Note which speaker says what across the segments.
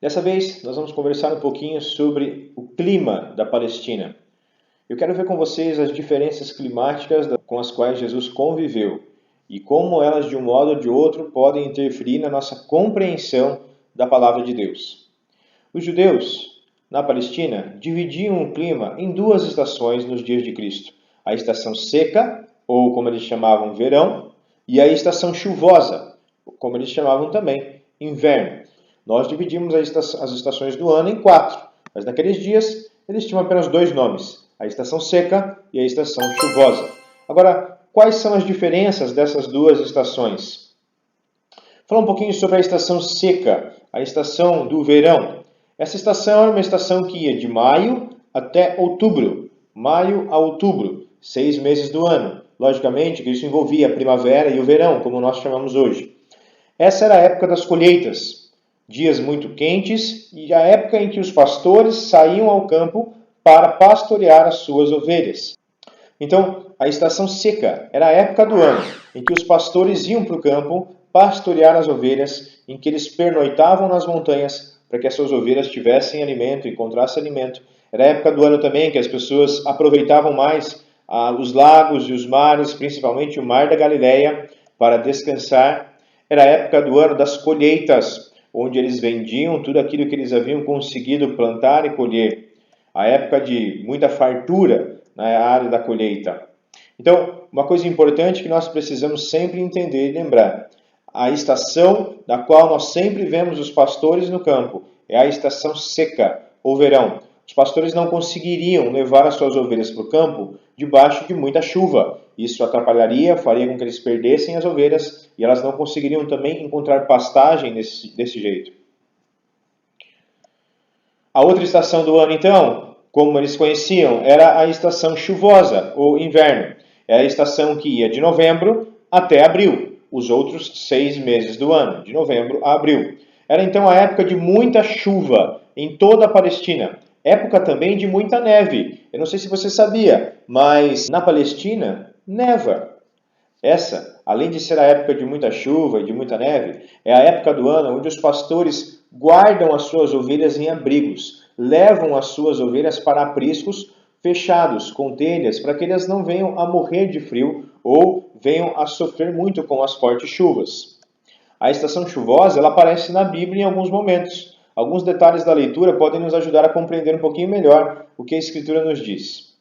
Speaker 1: Dessa vez, nós vamos conversar um pouquinho sobre o clima da Palestina. Eu quero ver com vocês as diferenças climáticas com as quais Jesus conviveu e como elas, de um modo ou de outro, podem interferir na nossa compreensão da palavra de Deus. Os judeus, na Palestina, dividiam o clima em duas estações nos dias de Cristo: a estação seca, ou como eles chamavam, verão, e a estação chuvosa, como eles chamavam também, inverno. Nós dividimos as estações do ano em 4, mas naqueles dias eles tinham apenas 2 nomes: a estação seca e a estação chuvosa. Agora, quais são as diferenças dessas duas estações? Falar um pouquinho sobre a estação seca, a estação do verão. Essa estação era uma estação que ia de maio até outubro. Maio a outubro, 6 meses do ano. Logicamente que isso envolvia a primavera e o verão, como nós chamamos hoje. Essa era a época das colheitas, dias muito quentes e a época em que os pastores saíam ao campo para pastorear as suas ovelhas. Então, a estação seca era a época do ano em que os pastores iam para o campo pastorear as ovelhas, em que eles pernoitavam nas montanhas para que as suas ovelhas tivessem alimento, encontrassem alimento. Era a época do ano também que as pessoas aproveitavam mais os lagos e os mares, principalmente o Mar da Galileia, para descansar. Era a época do ano das colheitas, onde eles vendiam tudo aquilo que eles haviam conseguido plantar e colher. A época de muita fartura na área da colheita. Então, uma coisa importante que nós precisamos sempre entender e lembrar: a estação da qual nós sempre vemos os pastores no campo é a estação seca, ou verão. Os pastores não conseguiriam levar as suas ovelhas para o campo debaixo de muita chuva. Isso atrapalharia, faria com que eles perdessem as ovelhas e elas não conseguiriam também encontrar pastagem desse jeito. A outra estação do ano, então, como eles conheciam, era a estação chuvosa, ou inverno. É a estação que ia de novembro até abril, os outros 6 meses do ano, de novembro a abril. Era então a época de muita chuva em toda a Palestina. Época também de muita neve. Eu não sei se você sabia, mas na Palestina neva. Essa, além de ser a época de muita chuva e de muita neve, é a época do ano onde os pastores guardam as suas ovelhas em abrigos, levam as suas ovelhas para apriscos fechados, com telhas, para que elas não venham a morrer de frio ou venham a sofrer muito com as fortes chuvas. A estação chuvosa ela aparece na Bíblia em alguns momentos. Alguns detalhes da leitura podem nos ajudar a compreender um pouquinho melhor o que a Escritura nos diz.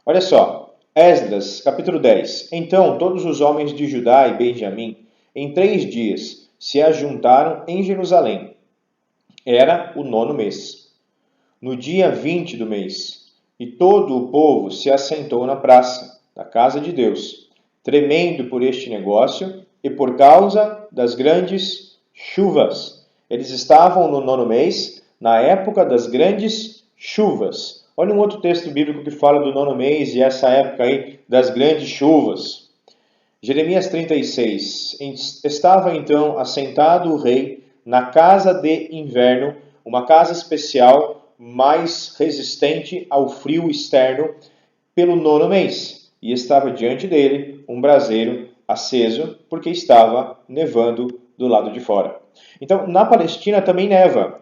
Speaker 1: Olha só, Esdras, capítulo 10. Então todos os homens de Judá e Benjamim, em 3 dias, se ajuntaram em Jerusalém. Era o 9º mês, no dia 20 do mês, e todo o povo se assentou na praça da casa de Deus, tremendo por este negócio e por causa das grandes chuvas. Eles estavam no 9º mês, na época das grandes chuvas. Olha um outro texto bíblico que fala do 9º mês e essa época aí das grandes chuvas. Jeremias 36. Estava então assentado o rei na casa de inverno, uma casa especial mais resistente ao frio externo, pelo 9º mês. E estava diante dele um braseiro aceso, porque estava nevando do lado de fora. Então, na Palestina também neva.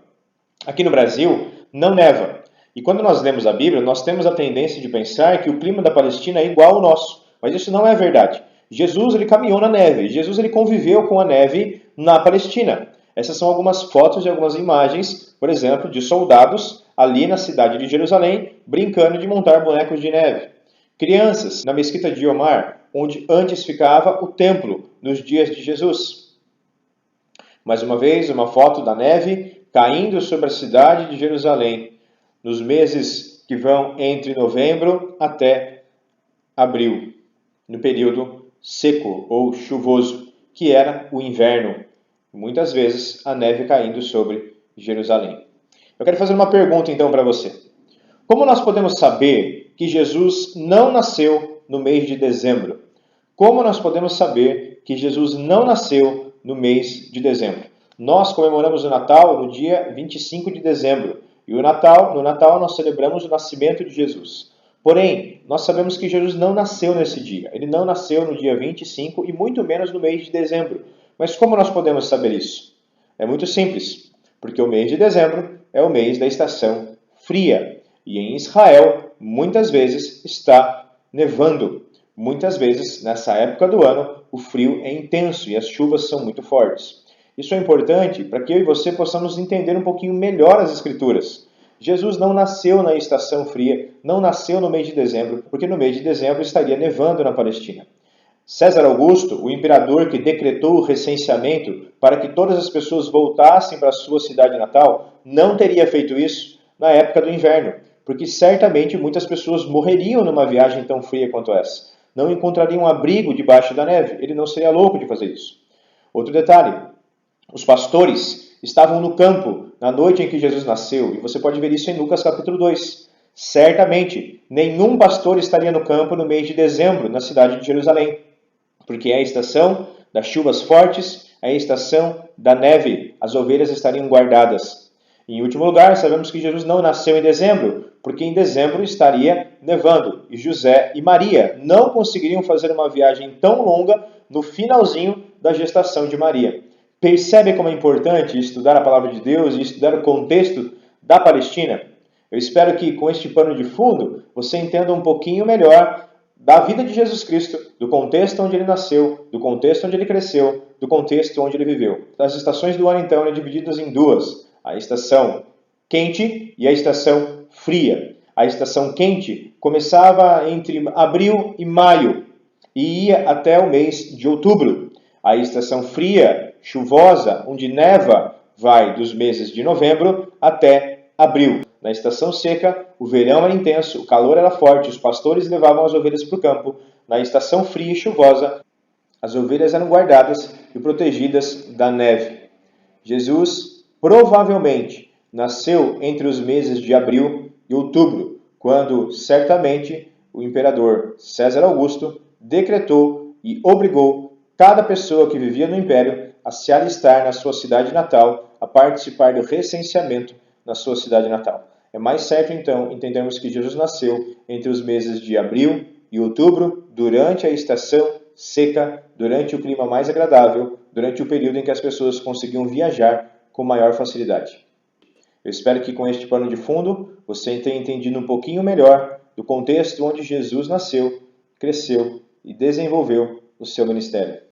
Speaker 1: Aqui no Brasil, não neva. E quando nós lemos a Bíblia, nós temos a tendência de pensar que o clima da Palestina é igual ao nosso. Mas isso não é verdade. Jesus ele caminhou na neve. Jesus ele conviveu com a neve na Palestina. Essas são algumas fotos e algumas imagens, por exemplo, de soldados ali na cidade de Jerusalém, brincando de montar bonecos de neve. Crianças na mesquita de Omar, onde antes ficava o templo nos dias de Jesus. Mais uma vez, uma foto da neve caindo sobre a cidade de Jerusalém, nos meses que vão entre novembro até abril, no período seco ou chuvoso, que era o inverno. Muitas vezes a neve caindo sobre Jerusalém. Eu quero fazer uma pergunta então para você. Como nós podemos saber que Jesus não nasceu no mês de dezembro? Como nós podemos saber que Jesus não nasceu no mês de dezembro? Nós comemoramos o Natal no dia 25 de dezembro. E no Natal nós celebramos o nascimento de Jesus. Porém, nós sabemos que Jesus não nasceu nesse dia. Ele não nasceu no dia 25 e muito menos no mês de dezembro. Mas como nós podemos saber isso? É muito simples. porque o mês de dezembro é o mês da estação fria. E em Israel, muitas vezes está nevando. Muitas vezes, nessa época do ano, o frio é intenso e as chuvas são muito fortes. Isso é importante para que eu e você possamos entender um pouquinho melhor as Escrituras. Jesus não nasceu na estação fria, não nasceu no mês de dezembro, porque no mês de dezembro estaria nevando na Palestina. César Augusto, o imperador que decretou o recenseamento para que todas as pessoas voltassem para a sua cidade natal, não teria feito isso na época do inverno, porque certamente muitas pessoas morreriam numa viagem tão fria quanto essa. Não encontrariam abrigo debaixo da neve. Ele não seria louco de fazer isso. Outro detalhe, os pastores estavam no campo na noite em que Jesus nasceu, e você pode ver isso em Lucas capítulo 2. Certamente, nenhum pastor estaria no campo no mês de dezembro, na cidade de Jerusalém, porque é a estação das chuvas fortes, é a estação da neve. As ovelhas estariam guardadas. Em último lugar, sabemos que Jesus não nasceu em dezembro, porque em dezembro estaria nevando, e José e Maria não conseguiriam fazer uma viagem tão longa no finalzinho da gestação de Maria. Percebe como é importante estudar a palavra de Deus e estudar o contexto da Palestina? Eu espero que com este pano de fundo você entenda um pouquinho melhor da vida de Jesus Cristo, do contexto onde ele nasceu, do contexto onde ele cresceu, do contexto onde ele viveu. As estações do ano, então, são divididas em duas: a estação quente e a estação fria. A estação quente começava entre abril e maio e ia até o mês de outubro. A estação fria, chuvosa, onde neva, vai dos meses de novembro até abril. Na estação seca, o verão era intenso, o calor era forte, os pastores levavam as ovelhas para o campo. Na estação fria e chuvosa, as ovelhas eram guardadas e protegidas da neve. Jesus provavelmente nasceu entre os meses de abril e outubro, quando certamente o imperador César Augusto decretou e obrigou cada pessoa que vivia no império a se alistar na sua cidade natal, a participar do recenseamento na sua cidade natal. É mais certo, então, entendermos que Jesus nasceu entre os meses de abril e outubro, durante a estação seca, durante o clima mais agradável, durante o período em que as pessoas conseguiam viajar com maior facilidade. Eu espero que com este pano de fundo você tenha entendido um pouquinho melhor do contexto onde Jesus nasceu, cresceu e desenvolveu o seu ministério.